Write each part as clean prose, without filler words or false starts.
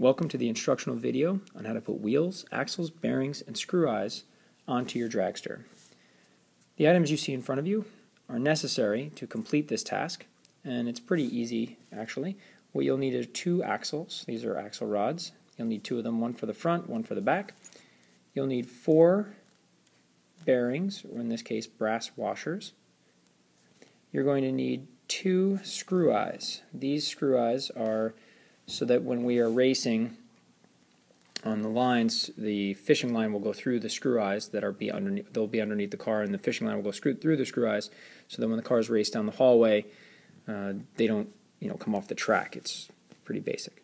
Welcome to the instructional video on how to put wheels, axles, bearings, and screw eyes onto your dragster. The items you see in front of you are necessary to complete this task, and it's pretty easy actually. What you'll need are two axles. These are axle rods. You'll need two of them, one for the front, one for the back. You'll need 4 bearings, or in this case brass washers. You're going to need 2 screw eyes. These screw eyes are so that when we are racing on the lines, the fishing line will go through the screw eyes that are they'll be underneath the car, and the fishing line will go through the screw eyes, so that when the cars race down the hallway, they don't come off the track. It's pretty basic.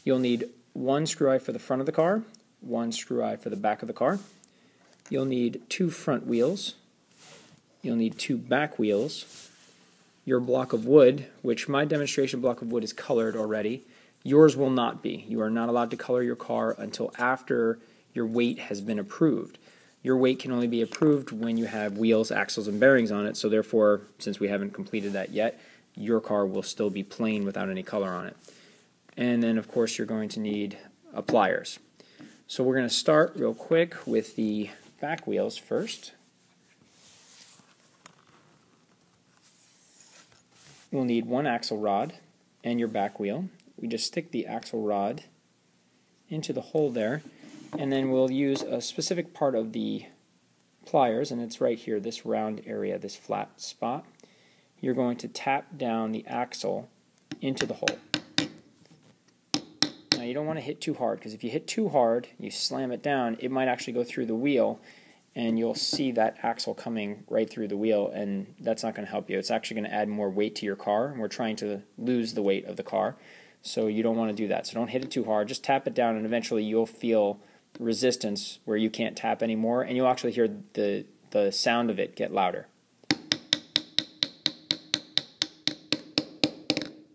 You'll need 1 screw eye for the front of the car, 1 screw eye for the back of the car. You'll need 2 front wheels. You'll need 2 back wheels. Your block of wood, which my demonstration block of wood is colored already. Yours will not be. You are not allowed to color your car until after your weight has been approved. Your weight can only be approved when you have wheels, axles, and bearings on it, so therefore, since we haven't completed that yet, your car will still be plain without any color on it. And then, of course, you're going to need pliers. So we're going to start real quick with the back wheels first. We'll need 1 axle rod and your back wheel. We just stick the axle rod into the hole there, and then we'll use a specific part of the pliers, and it's right here, this round area, this flat spot. You're going to tap down the axle into the hole. Now you don't want to hit too hard, because if you hit too hard, you slam it down, it might actually go through the wheel, and you'll see that axle coming right through the wheel, and that's not going to help you. It's actually going to add more weight to your car, and we're trying to lose the weight of the car. So you don't want to do that. So don't hit it too hard. Just tap it down, and eventually you'll feel resistance where you can't tap anymore, and you'll actually hear the sound of it get louder.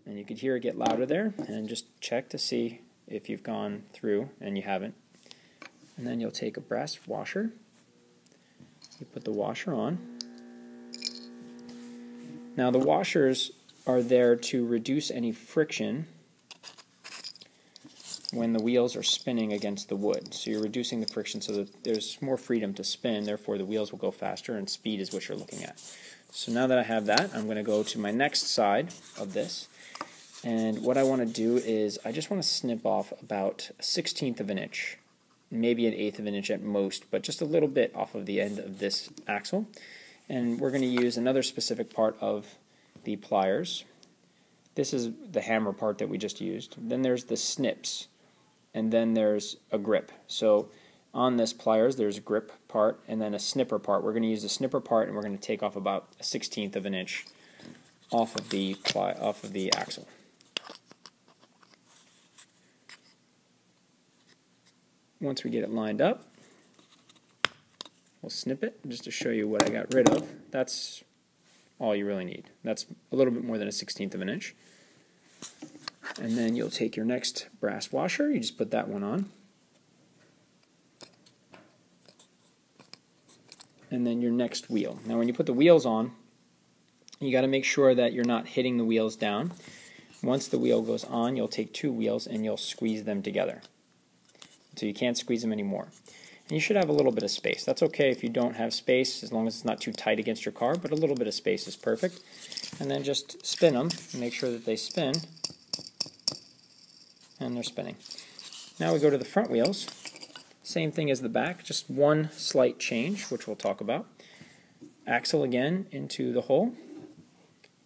And you could hear it get louder there, and just check to see if you've gone through, and you haven't. And then you'll take a brass washer. You put the washer on. Now the washers are there to reduce any friction when the wheels are spinning against the wood. So you're reducing the friction so that there's more freedom to spin, therefore the wheels will go faster, and speed is what you're looking at. So now that I have that, I'm going to go to my next side of this, and what I want to do is I just want to snip off about 1/16 of an inch, maybe 1/8 of an inch at most, but just a little bit off of the end of this axle. And we're going to use another specific part of the pliers. This is the hammer part that we just used. Then there's the snips, and then there's a grip. So on this pliers there's a grip part and then a snipper part. We're going to use the snipper part, and we're going to take off about 1/16 of an inch off of the axle. Once we get it lined up, we'll snip it just to show you what I got rid of. That's all you really need. That's a little bit more than 1/16 of an inch. And then you'll take your next brass washer, you just put that one on. And then your next wheel. Now when you put the wheels on, you got to make sure that you're not hitting the wheels down. Once the wheel goes on, you'll take 2 wheels and you'll squeeze them together. So you can't squeeze them anymore. And you should have a little bit of space. That's okay if you don't have space, as long as it's not too tight against your car, but a little bit of space is perfect. And then just spin them and make sure that they spin. And they're spinning. Now we go to the front wheels. Same thing as the back, just one slight change, which we'll talk about. Axle again into the hole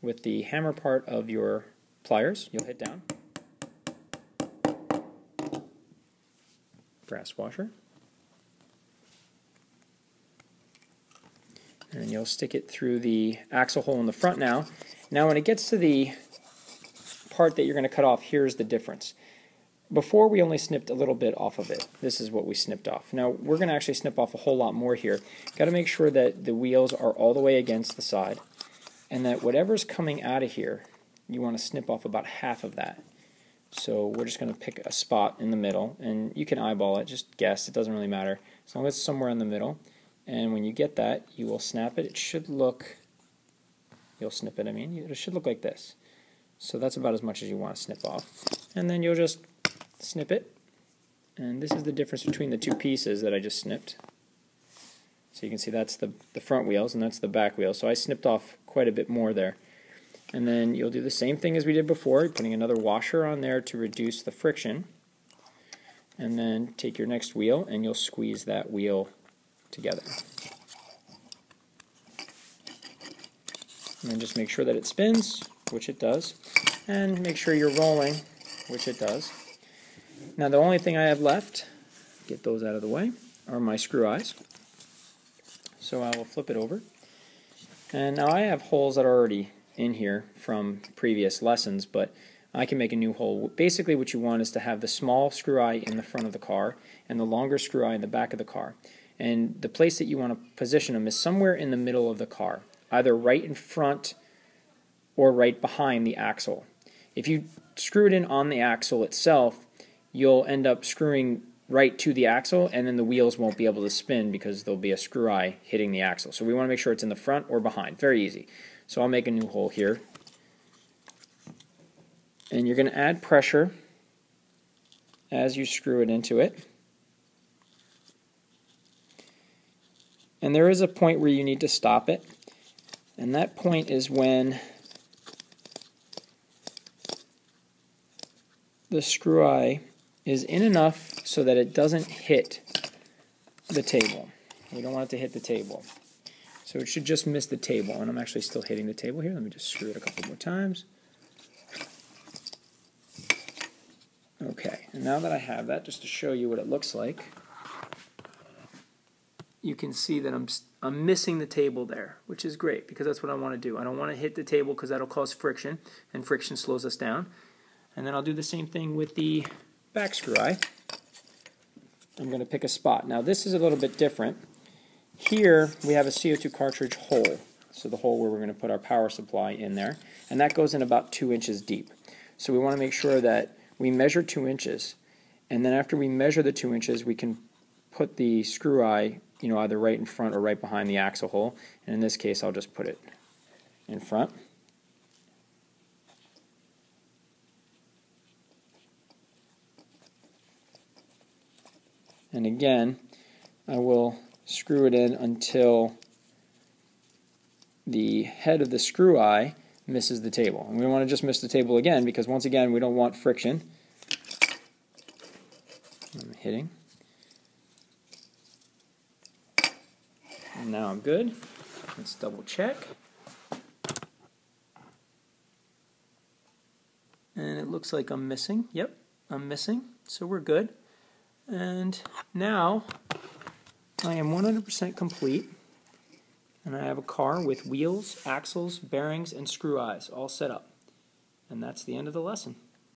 with the hammer part of your pliers. You'll hit down. Brass washer. And then you'll stick it through the axle hole in the front now. Now when it gets to the part that you're going to cut off, here's the difference. Before we only snipped a little bit off of it. This is what we snipped off. Now we're going to actually snip off a whole lot more here. Got to make sure that the wheels are all the way against the side, and that whatever's coming out of here, you want to snip off about half of that. So we're just going to pick a spot in the middle, and you can eyeball it, just guess, it doesn't really matter, as long as it's somewhere in the middle. And when you get that, you will snap it. It should look, you'll snip it, it should look like this. So that's about as much as you want to snip off. And then you'll just snip it And this is the difference between the two pieces that I just snipped. So you can see that's the front wheels and that's the back wheels. So I snipped off quite a bit more there. And then you'll do the same thing as we did before, You're putting another washer on there to reduce the friction. And then take your next wheel and you'll squeeze that wheel together. And then just make sure that it spins, which it does, and make sure you're rolling, which it does. Now the only thing I have left, get those out of the way, are my screw eyes. So I will flip it over. And now I have holes that are already in here from previous lessons, but I can make a new hole. Basically what you want is to have the small screw eye in the front of the car and the longer screw eye in the back of the car. And the place that you want to position them is somewhere in the middle of the car, either right in front or right behind the axle. If you screw it in on the axle itself, you'll end up screwing right to the axle, and then the wheels won't be able to spin because there'll be a screw eye hitting the axle. So we want to make sure it's in the front or behind. Very easy. So I'll make a new hole here. And you're going to add pressure as you screw it into it. And there is a point where you need to stop it. And that point is when the screw eye is in enough so that it doesn't hit the table. We don't want it to hit the table. So it should just miss the table. And I'm actually still hitting the table here. Let me just screw it a couple more times. Okay, and now that I have that, just to show you what it looks like, you can see that I'm missing the table there, which is great because that's what I want to do. I don't want to hit the table because that'll cause friction, and friction slows us down. And then I'll do the same thing with the back screw eye. I'm going to pick a spot. Now this is a little bit different. Here we have a CO2 cartridge hole, so the hole where we're going to put our power supply in there, and that goes in about 2 inches deep. So we want to make sure that we measure 2 inches, and then after we measure the 2 inches, we can put the screw eye, either right in front or right behind the axle hole. And in this case, I'll just put it in front. And again, I will screw it in until the head of the screw eye misses the table. And we don't want to just miss the table again because once again we don't want friction. I'm hitting. And now I'm good. Let's double check. And it looks like I'm missing. Yep, I'm missing. So we're good. And now I am 100% complete. And I have a car with wheels, axles, bearings, and screw eyes all set up. And that's the end of the lesson.